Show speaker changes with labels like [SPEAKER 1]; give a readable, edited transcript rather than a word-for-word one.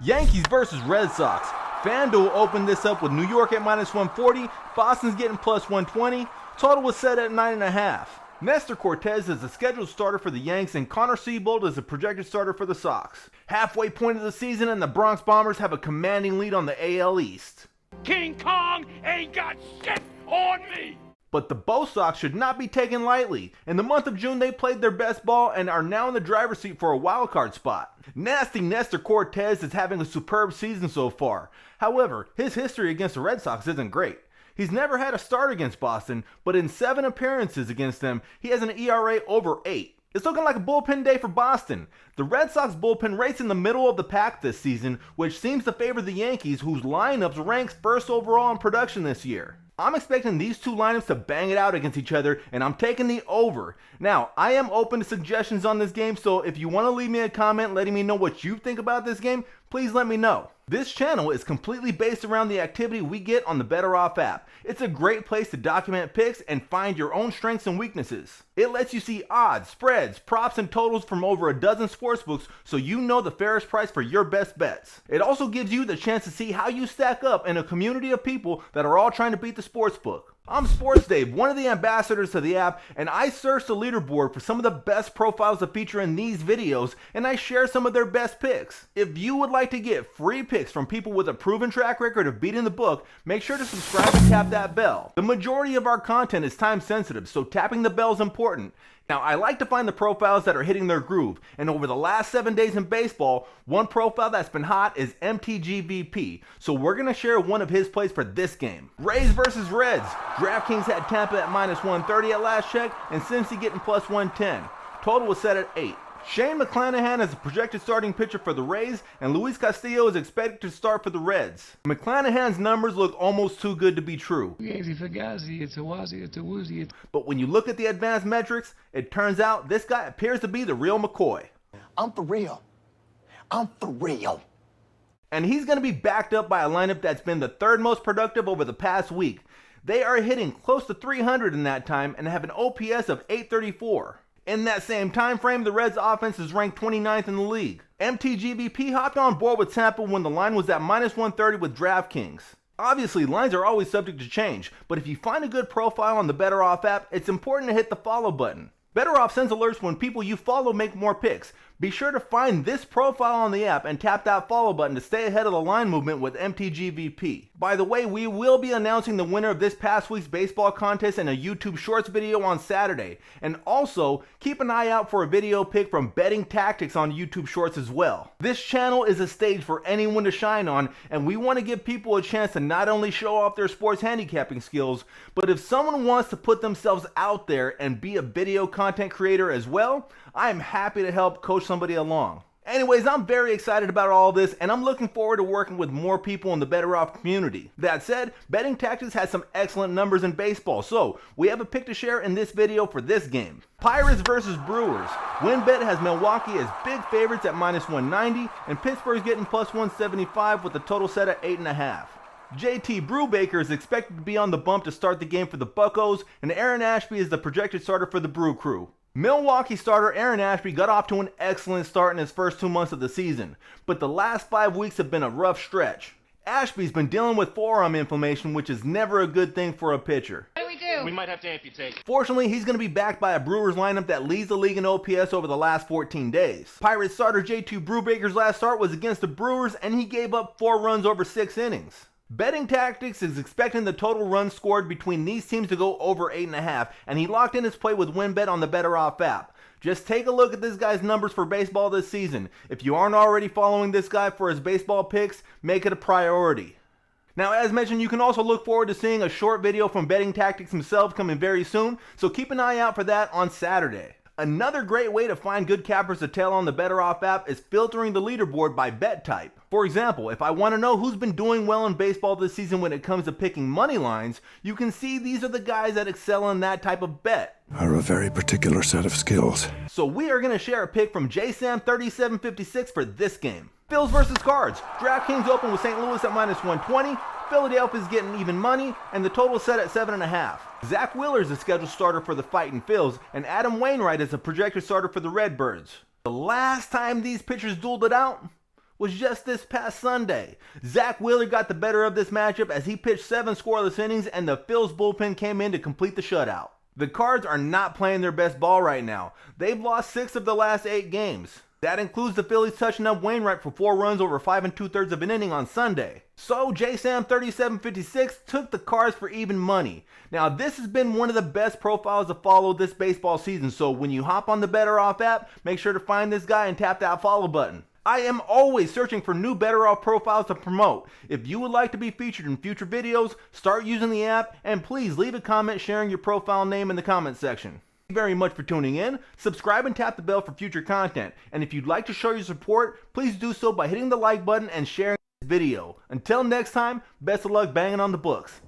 [SPEAKER 1] Yankees versus Red Sox. FanDuel opened this up with New York at -140, Boston's getting +120, total was set at 9.5. Nestor Cortez is the scheduled starter for the Yanks and Connor Seabold is the projected starter for the Sox. Halfway point of the season and the Bronx Bombers have a commanding lead on the AL East.
[SPEAKER 2] King Kong ain't got shit on me!
[SPEAKER 1] But the Bo Sox should not be taken lightly. In the month of June, they played their best ball and are now in the driver's seat for a wild card spot. Nasty Nestor Cortez is having a superb season so far. However, his history against the Red Sox isn't great. He's never had a start against Boston, but in 7 appearances against them, he has an ERA over 8. It's looking like a bullpen day for Boston. The Red Sox bullpen rates in the middle of the pack this season, which seems to favor the Yankees, whose lineups ranks first overall in production this year. I'm expecting these two lineups to bang it out against each other, and I'm taking the over. Now, I am open to suggestions on this game, so if you want to leave me a comment letting me know what you think about this game, please let me know. This channel is completely based around the activity we get on the BettorOff app. It's a great place to document picks and find your own strengths and weaknesses. It lets you see odds, spreads, props, and totals from over a dozen sportsbooks so you know the fairest price for your best bets. It also gives you the chance to see how you stack up in a community of people that are all trying to beat the sportsbook. I'm Sports Dave, one of the ambassadors to the app, and I searched the leaderboard for some of the best profiles to feature in these videos, and I share some of their best picks. If you would like to get free picks from people with a proven track record of beating the book, make sure to subscribe and tap that bell. The majority of our content is time sensitive, so tapping the bell is important. Now, I like to find the profiles that are hitting their groove, and over the last 7 days in baseball, one profile that's been hot is MTGVP, so we're going to share one of his plays for this game. Rays versus Reds. DraftKings had Tampa at -130 at last check, and Cincy getting +110. Total was set at 8. Shane McClanahan is a projected starting pitcher for the Rays, and Luis Castillo is expected to start for the Reds. McClanahan's numbers look almost too good to be true. But when you look at the advanced metrics, it turns out this guy appears to be the real McCoy.
[SPEAKER 3] I'm for real. I'm for real.
[SPEAKER 1] And he's going to be backed up by a lineup that's been the third most productive over the past week. They are hitting close to 300 in that time and have an OPS of 834. In that same time frame, the Reds' offense is ranked 29th in the league. MTGVP hopped on board with Tampa when the line was at -130 with DraftKings. Obviously, lines are always subject to change, but if you find a good profile on the BettorOff app, it's important to hit the follow button. BettorOff sends alerts when people you follow make more picks. Be sure to find this profile on the app and tap that follow button to stay ahead of the line movement with MTGVP. By the way, we will be announcing the winner of this past week's baseball contest in a YouTube Shorts video on Saturday. And also, keep an eye out for a video pick from Bettingtactics on YouTube Shorts as well. This channel is a stage for anyone to shine on, and we want to give people a chance to not only show off their sports handicapping skills, but if someone wants to put themselves out there and be a video content creator as well, I am happy to help coach somebody along. Anyways, I'm very excited about all this, and I'm looking forward to working with more people in the BettorOff community. That said, Bettingtactics has some excellent numbers in baseball, so we have a pick to share in this video for this game. Pirates versus Brewers. WinBet has Milwaukee as big favorites at -190, and Pittsburgh's getting +175 with the total set at 8.5. JT Brubaker is expected to be on the bump to start the game for the Buccos, and Aaron Ashby is the projected starter for the Brew Crew. Milwaukee starter Aaron Ashby got off to an excellent start in his first 2 months of the season, but the last 5 weeks have been a rough stretch. Ashby's been dealing with forearm inflammation, which is never a good thing for a pitcher.
[SPEAKER 4] What do we do?
[SPEAKER 2] We might have to amputate.
[SPEAKER 1] Fortunately, he's going to be backed by a Brewers lineup that leads the league in OPS over the last 14 days. Pirates starter J2 Brubaker's last start was against the Brewers, and he gave up 4 runs over 6 innings. Bettingtactics is expecting the total runs scored between these teams to go over 8.5, and he locked in his play with WinBet on the BettorOff app. Just take a look at this guy's numbers for baseball this season. If you aren't already following this guy for his baseball picks, make it a priority. Now, as mentioned, you can also look forward to seeing a short video from Bettingtactics himself coming very soon, so keep an eye out for that on Saturday. Another great way to find good cappers to tail on the BettorOff app is filtering the leaderboard by bet type. For example, if I want to know who's been doing well in baseball this season when it comes to picking money lines, you can see these are the guys that excel in that type of bet.
[SPEAKER 5] Are a very particular set of skills.
[SPEAKER 1] So we are going to share a pick from JSam3756 for this game. Phils versus Cards. DraftKings open with St. Louis at -120. Philadelphia's getting even money, and the total set at 7.5. Zach Wheeler is the scheduled starter for the Fightin' Phils, and Adam Wainwright is a projected starter for the Redbirds. The last time these pitchers dueled it out was just this past Sunday. Zach Wheeler got the better of this matchup as he pitched 7 scoreless innings and the Phillies bullpen came in to complete the shutout. The Cards are not playing their best ball right now. They've lost 6 of the last 8 games. That includes the Phillies touching up Wainwright for 4 runs over 5 2/3 of an inning on Sunday. So J-Sam 3756 took the Cards for even money. Now this has been one of the best profiles to follow this baseball season, so when you hop on the BettorOff app, make sure to find this guy and tap that follow button. I am always searching for new BettorOff profiles to promote. If you would like to be featured in future videos, start using the app, and please leave a comment sharing your profile name in the comment section. Thank you very much for tuning in. Subscribe and tap the bell for future content. And if you'd like to show your support, please do so by hitting the like button and sharing this video. Until next time, best of luck banging on the books.